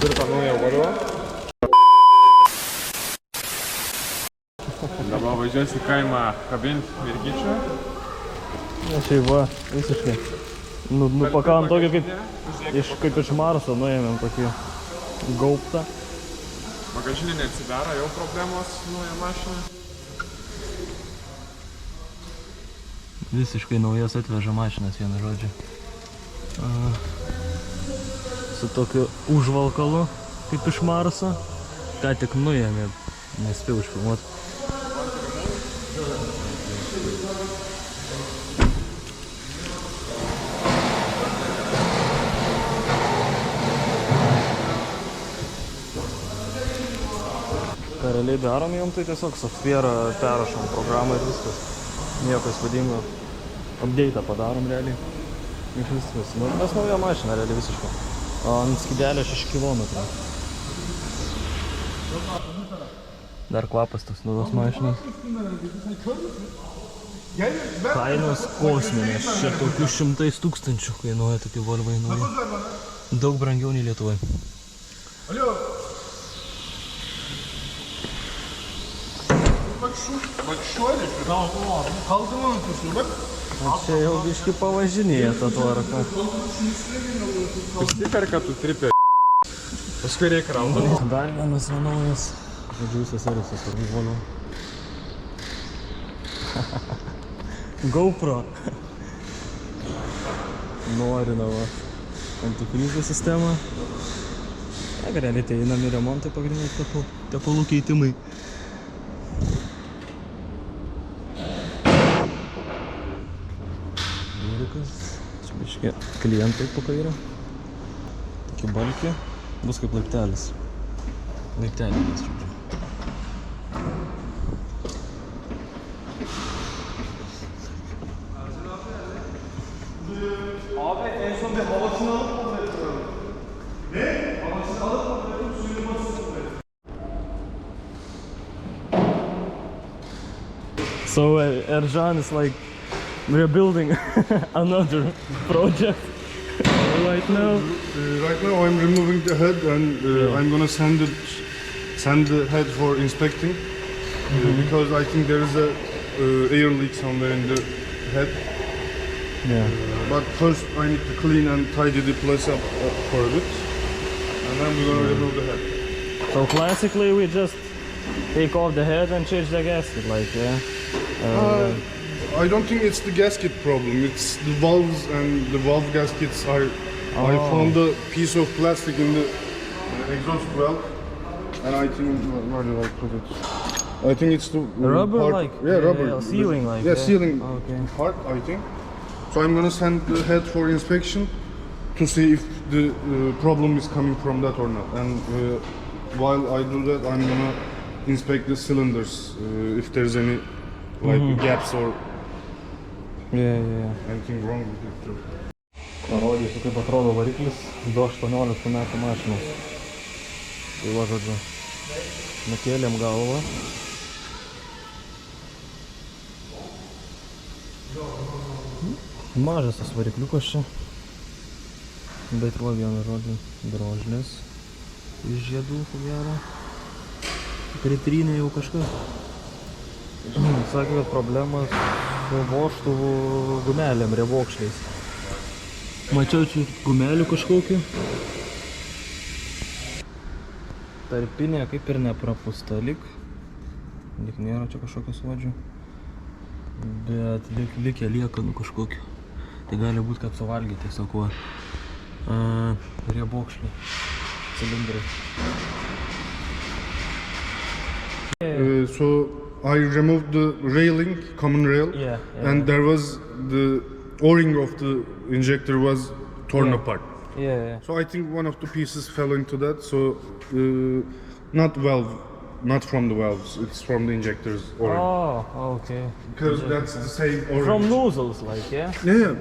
nusipirko naują Volvo. Dabar važiuosi į kaimą kabinti mergyčių. Na šiaip va, visiškai. Nu pakavom tokį kaip iš Marso, nuėmėm tokį gaubtą. Bagažinė neatsidaro, jau problemos nauja mašina. Visiškai naujas atveža mašinas, vienu žodžiu. Su tokiu užvalkalu, kaip iš Marso. Ką tik nuėmė, nespėjau užfilmuoti. Ką realiai darom jom, tai tiesiog software perrašom programą ir viskas. Nieko įspūdingo. Update'ą padarom realiai. Iš viskas. Mes nauja mašina realiai visiškai. Ant skydelio 6 km. Dar kvapas toks naujos mašinos. Kainos kosminės. Čia tokių 100 000 kainuoja tokie Volvai nauji. Daug brangiau nei Lietuvoje. Čia jau biški pavažinėja tą tvarką. Išsiperka tu tripė. Paskui reikia raudą. Dar vienas naujas. Žodžiu, visas servisas ar Volvo. GoPro. Norina va. Antikrizės sistema. Realiai tai einami remontai pagrindiniai tepalų keitimai. Čia biški klientai po kairę. Tokie balkiai. Bus kaip laiptelis. Laiptelis, žodžiu. Abi en son bir havasını alıp mı bırakıyorum? Ne? Havasını alıp mı bırakıyorum, suyunu basıp bırakıyorum. So Ercan is like rebuilding another project right now. Right now I'm removing the head and I'm gonna send the head for inspecting because I think there is a air leak somewhere in the head. Yeah. But first I need to clean and tidy the place up for a bit, and then we're gonna remove the head. So classically we just take off the head and change the gasket, like yeah. I don't think it's the gasket problem. It's the valves and the valve gaskets are. I found a piece of plastic in the exhaust valve, and I think where did I put it? I think it's the rubber, part, like rubber sealing, like sealing Okay. part. I think. So I'm gonna send the head for inspection to see if the problem is coming from that or not. And while I do that, I'm gonna inspect the cylinders if there's any gaps or anything wrong with it too. Parodysiu, kaip atrodo variklis 2018 metų mašinos. Tai va, žodžiu, nukėlėm galvą. Mažas tas varikliukas čia. Bet va, vienu žodžiu, drožlės iš žiedų, ko gero. Pritrynė jau kažkas. Sakė, kad problemas su vožtuvų gumelėm, revokšliais. Mačiau čia gumelių kažkokių. Tarpinė kaip ir neprapusta lyg nėra čia kažkokio suodžių. Bet likę liekanų kažkokių. Tai gali būti, kad suvalgyti tiesiog va. Riebokšliai, cilindrai. So I removed the railing, common rail, and there was the O-ring of the injector was torn apart. Yeah. So I think one of the pieces fell into that. So not from the valves. It's from the injector's O-ring. Oh, okay. Because that's the same orange. From nozzles, like, yeah? Yeah.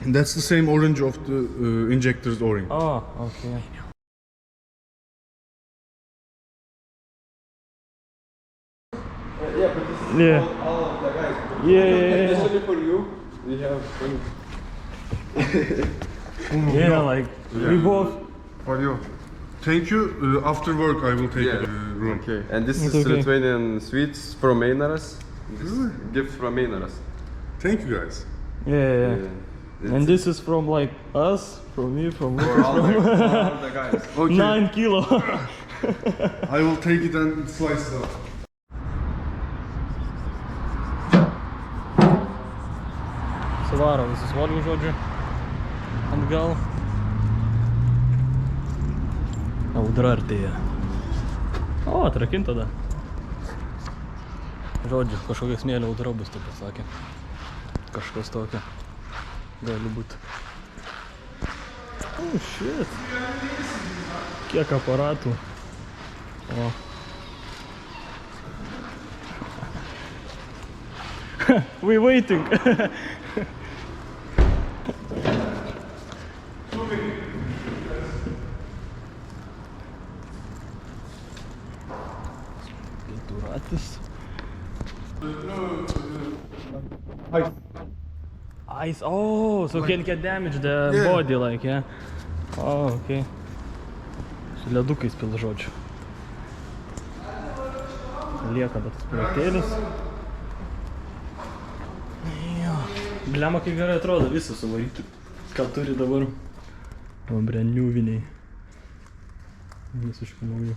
That's the same orange of the injector's O-ring. Oh, okay. Yeah, but this is Yeah. all of the guys. Yeah. Especially for you, we have. Yeah, like, we both. For you. Thank you. After work, I will take Yeah. the room. Okay. And this It's is okay. Lithuanian sweets from Einaras. This Really? gift from Einaras. Thank you, guys. Yeah. Yeah. And this is from like us, from me, from For Lucas, all the guys. Okay. 9 kilo. I will take it and slice it up. Suvaro visus volių, žodžiu, atgal. Audra artėja. O, atrakint tada. Žodžiu, kažkokia smėlio audra bus, taip pasakė. Kažkas tokio gali būt. Oh, shit. Kiek aparatų. O. We waiting. Keturratis. Ice. Oh, so can get damage the body, like, yeah. Oh, okay. Su ledukais pil, žodžiu. Lieka tas projektėlis. Jo. Blema, kaip gerai atrodo, visą suvaryti. Ką turi dabar? O, breniuviniai. Visiškai nauji.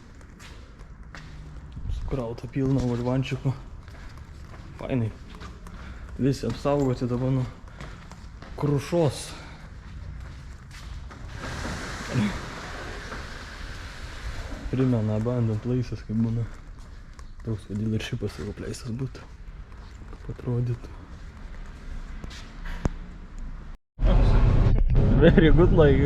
Sukrauta pilna valvančiukų. Fainai. Visi apsaugoti dabar nuo krušos. Primena Abandoned Places, kaip būna. Toks va dealershipas jau apleistas būtų. Kaip atrodytų. Very good, like...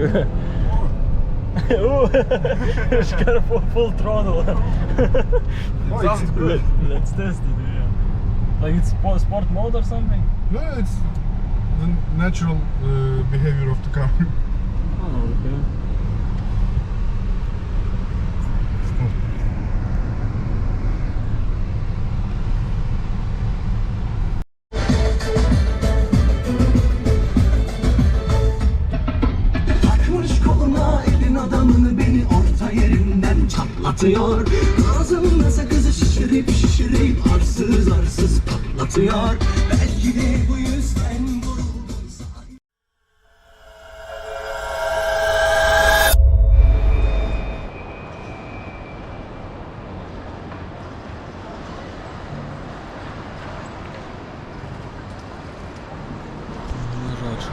It's kind of full throttle. Sounds good. Let's test it, yeah. Like it's sport mode or something? No, it's the natural behavior of the car. Oh, okay. Takmış koluna elin adamını beni orta yerimden çatlatıyor. Ağzımda sakızı şişirip arsız arsız patlatıyor. Belki de bu yüzden vuruldum sana. Nu, žodžiu,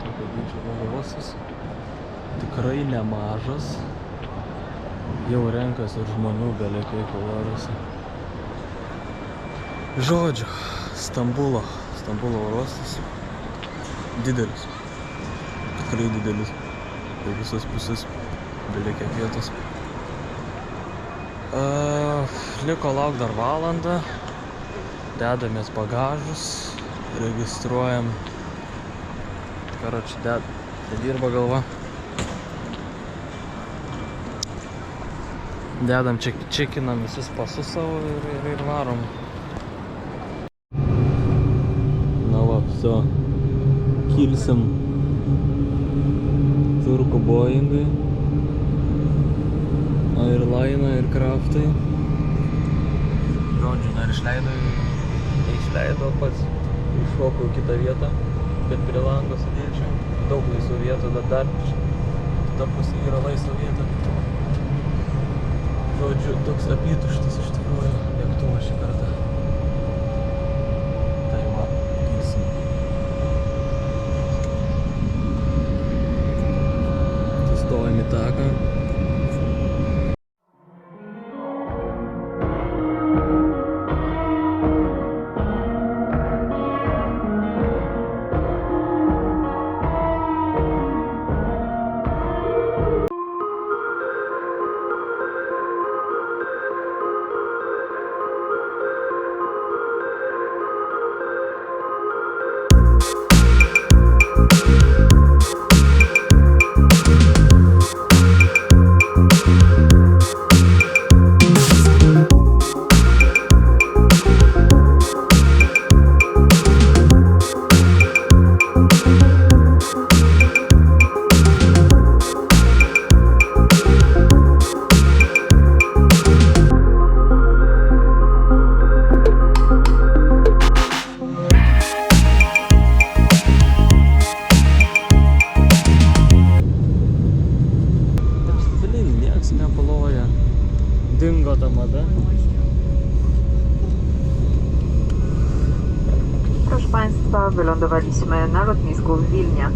tokio dydžio vagosas. Tikrai nemažas. Jau renkasi ir žmonių belekiai koloruose. Žodžiu, Stambulo uostas. Didelis. Tikrai didelis. Tai visas pusės belekiek vietos. Liko lauk dar valandą. Dedamės bagažus. Registruojam. Karoči, dirba galva. Dedam, čekinam visus pasus savo ir varom. Na va, viso. Kilsim turkų Boeingai. Airline, Aircraftai. Žodžiu, dar išleido pats. Iššokau į kitą vietą, kad prie lango sėdėčiau. Daug laisvų vietų, dar kita pusė yra laisva vieta. Žodžiu, toks apytuštis iš tikrųjų lėktuvas šį kartą. Tai va, kilsim. Sustojam į taką. Dingo temat, Proszę Państwa, wylądowaliśmy na lotnisku w Wilnie.